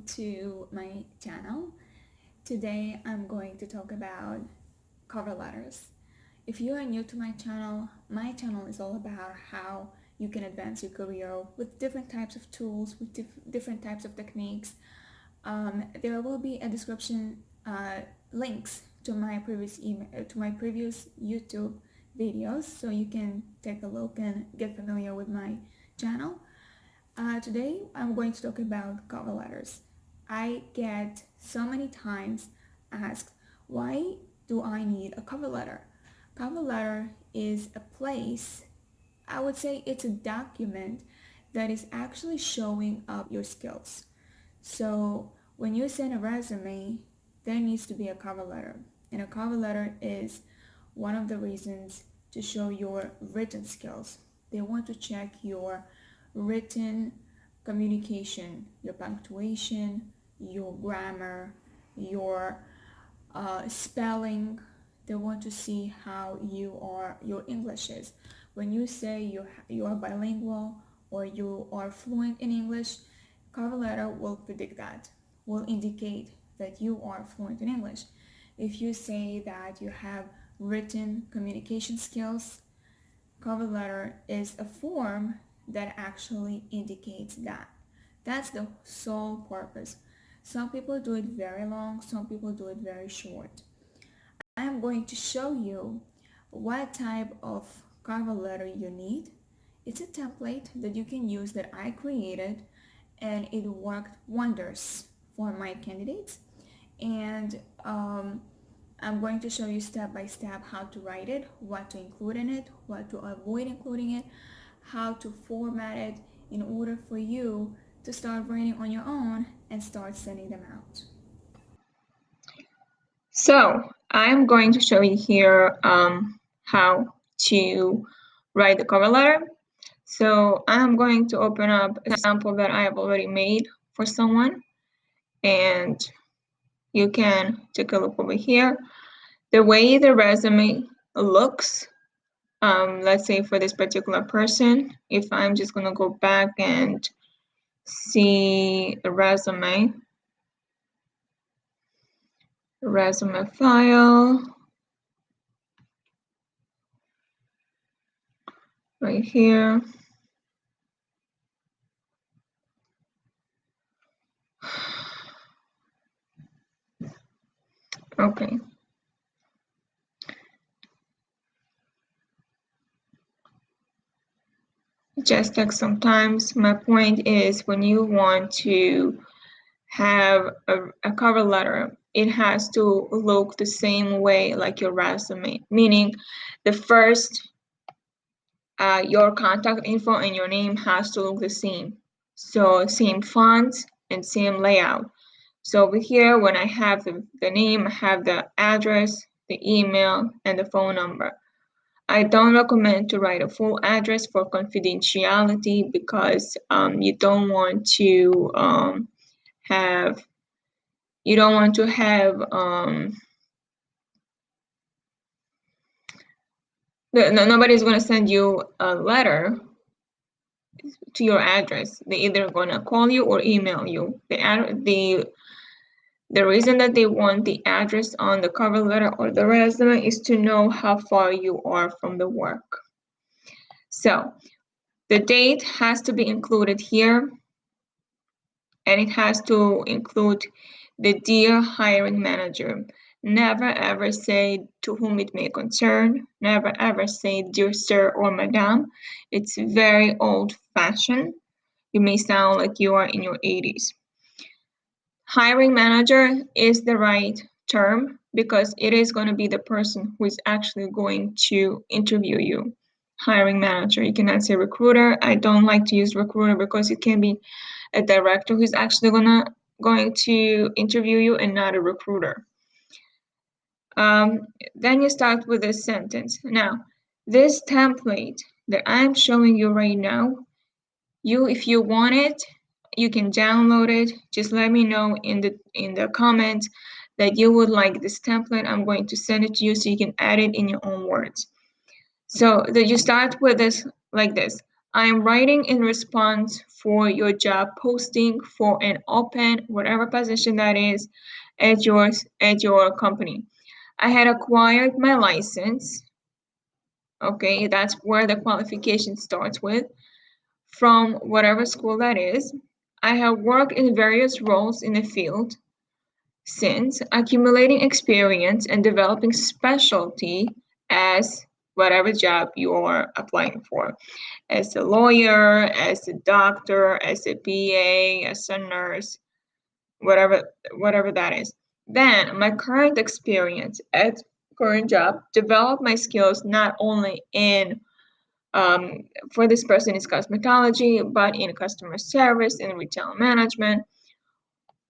to my channel. Today I'm going to talk about cover letters. If you are new to my channel is all about how you can advance your career with different types of tools, with different types of techniques. There will be a description links to my previous to my previous YouTube videos, so you can take a look and get familiar with my channel. Today I'm going to talk about cover letters. I get so many times asked, why do I need a cover letter? Cover letter is a place, I would say it's a document that is actually showing up your skills. So when you send a resume, there needs to be a cover letter. And a cover letter is one of the reasons to show your written skills. They want to check your written communication, your punctuation, your grammar, your spelling. They want to see how your English is. When you say you are bilingual or you are fluent in English, cover letter will predict that, will indicate that you are fluent in English. If you say that you have written communication skills, cover letter is a form that actually indicates that. That's the sole purpose. Some people do it very long, some people do it very short. I am going to show you what type of cover letter you need. It's a template that you can use that I created, and it worked wonders for my candidates. And I'm going to show you step by step how to write it, what to include in it, what to avoid including it, how to format it in order for you to start writing on your own and start sending them out. So I'm going to show you here how to write the cover letter. So I'm going to open up a sample that I have already made for someone, and you can take a look over here. The way the resume looks, let's say for this particular person, if I'm just going to go back and see a resume file right here. Okay. Just like sometimes my point is when you want to have a cover letter, it has to look the same way like your resume, meaning the first your contact info and your name has to look the same. So same font and same layout. So over here, when I have the name, I have the address, the email, and the phone number. I don't recommend to write a full address for confidentiality because you don't want to have nobody's going to send you a letter to your address. They're either going to call you or email you. The reason that they want the address on the cover letter or the resume is to know how far you are from the work. So the date has to be included here, and it has to include the dear hiring manager. Never ever say to whom it may concern. Never ever say dear sir or madam. It's very old-fashioned. You may sound like you are in your 80s. Hiring manager is the right term because it is going to be the person who is actually going to interview you. Hiring manager. You cannot say recruiter. I don't like to use recruiter because it can be a director who's actually going to interview you and not a recruiter. Then you start with a sentence. Now, this template that I'm showing you right now, if you want it, you can download it. Just let me know in the comments that you would like this template. I'm going to send it to you so you can add it in your own words. So that you start with this like this. I'm writing in response for your job posting for an open, whatever position that is, at your company. I had acquired my license. Okay, that's where the qualification starts with, from whatever school that is. I have worked in various roles in the field since, accumulating experience and developing specialty as whatever job you are applying for, as a lawyer, as a doctor, as a BA, as a nurse, whatever that is. Then my current experience at current job developed my skills not only in for this person is cosmetology, but in customer service, in retail management.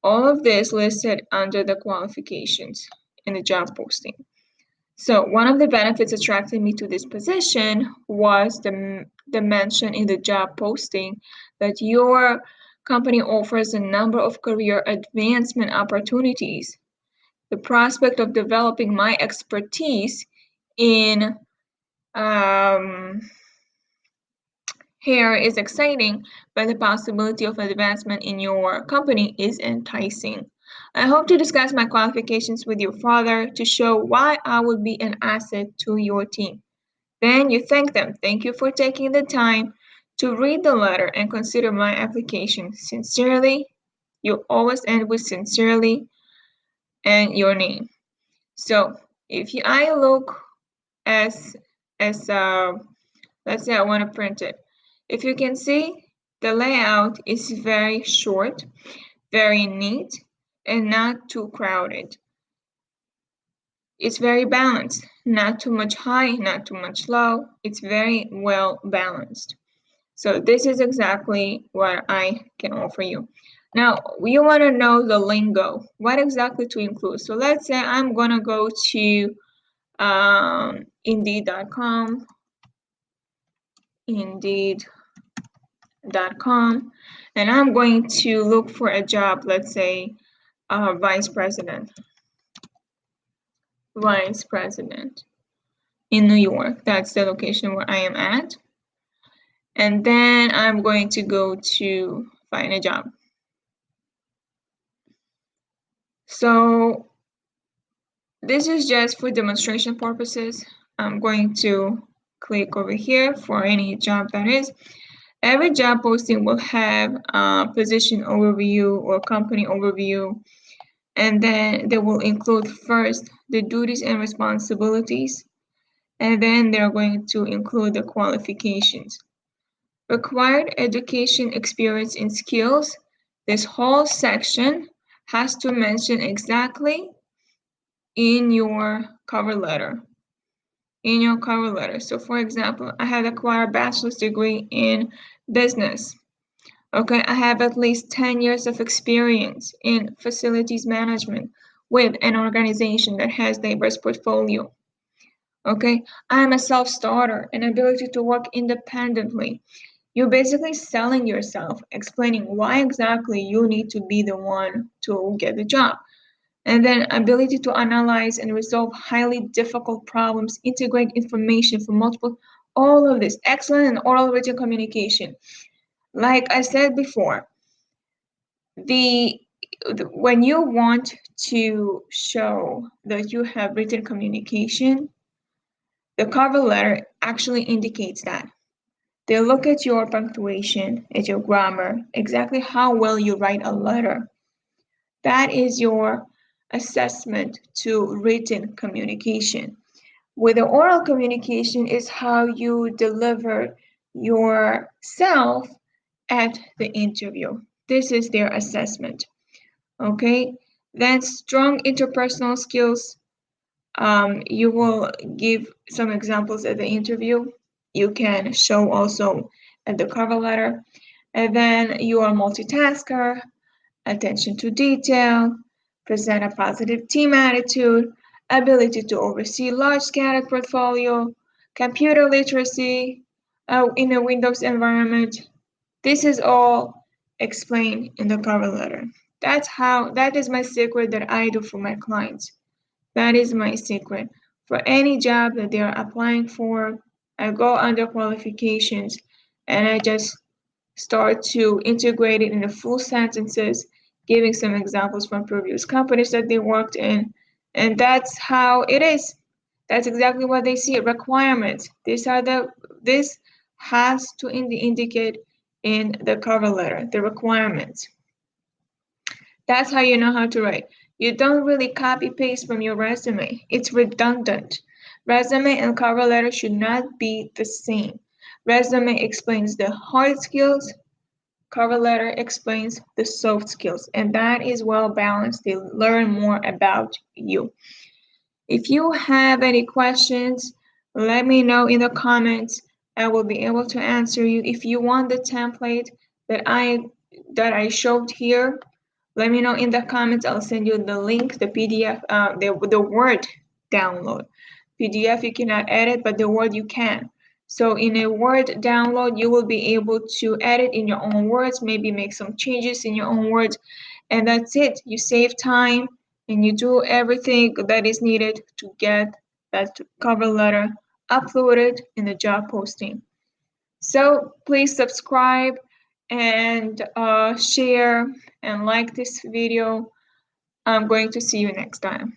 All of this listed under the qualifications in the job posting. So one of the benefits attracting me to this position was the mention in the job posting that your company offers a number of career advancement opportunities. The prospect of developing my expertise in hair is exciting, but the possibility of advancement in your company is enticing. I hope to discuss my qualifications with you further to show why I would be an asset to your team. Then you thank them. Thank you for taking the time to read the letter and consider my application. Sincerely, you always end with sincerely and your name. So I look as let's say I want to print it. If you can see, the layout is very short, very neat, and not too crowded. It's very balanced, not too much high, not too much low. It's very well balanced. So this is exactly what I can offer you. Now, you want to know the lingo, what exactly to include. So let's say I'm going to go to Indeed.com, Indeed.com, and I'm going to look for a job, let's say vice president in New York. That's the location where I am at. And then I'm going to go to find a job. So this is just for demonstration purposes. I'm going to click over here for any job that is. Every job posting will have a position overview or company overview, and then they will include first the duties and responsibilities, and then they're going to include the qualifications. Required education, experience, and skills. This whole section has to mention exactly in your cover letter. So for example, I have acquired a bachelor's degree in business. Okay, I have at least 10 years of experience in facilities management with an organization that has diverse portfolio. Okay, I am a self-starter, an ability to work independently. You're basically selling yourself, explaining why exactly you need to be the one to get the job. And then ability to analyze and resolve highly difficult problems, integrate information from multiple, all of this, excellent in oral written communication. Like I said before, when you want to show that you have written communication, the cover letter actually indicates that. They look at your punctuation, at your grammar, exactly how well you write a letter. That is your assessment to written communication. With the oral communication is how you deliver yourself at the interview. This is their assessment. Okay, then strong interpersonal skills. You will give some examples at the interview. You can show also at the cover letter. And then you are multitasker, attention to detail, present a positive team attitude, ability to oversee large scattered portfolio, computer literacy in a Windows environment. This is all explained in the cover letter. That is my secret that I do for my clients. That is my secret. For any job that they are applying for, I go under qualifications. and I just start to integrate it in the full sentences, giving some examples from previous companies that they worked in. And that's how it is. That's exactly what they see. Requirements. This has to indicate in the cover letter, the requirements. That's how you know how to write. You don't really copy paste from your resume. It's redundant. Resume and cover letter should not be the same. Resume explains the hard skills, cover letter explains the soft skills, and that is well balanced. They learn more about you. If you have any questions, let me know in the comments. I will be able to answer you. If you want the template that I showed here, let me know in the comments. I'll send you the link, the PDF, the Word download. PDF you cannot edit, but the Word you can. So in a Word download, you will be able to edit in your own words, maybe make some changes in your own words, and that's it. You save time and you do everything that is needed to get that cover letter uploaded in the job posting. So please subscribe and share and like this video. I'm going to see you next time.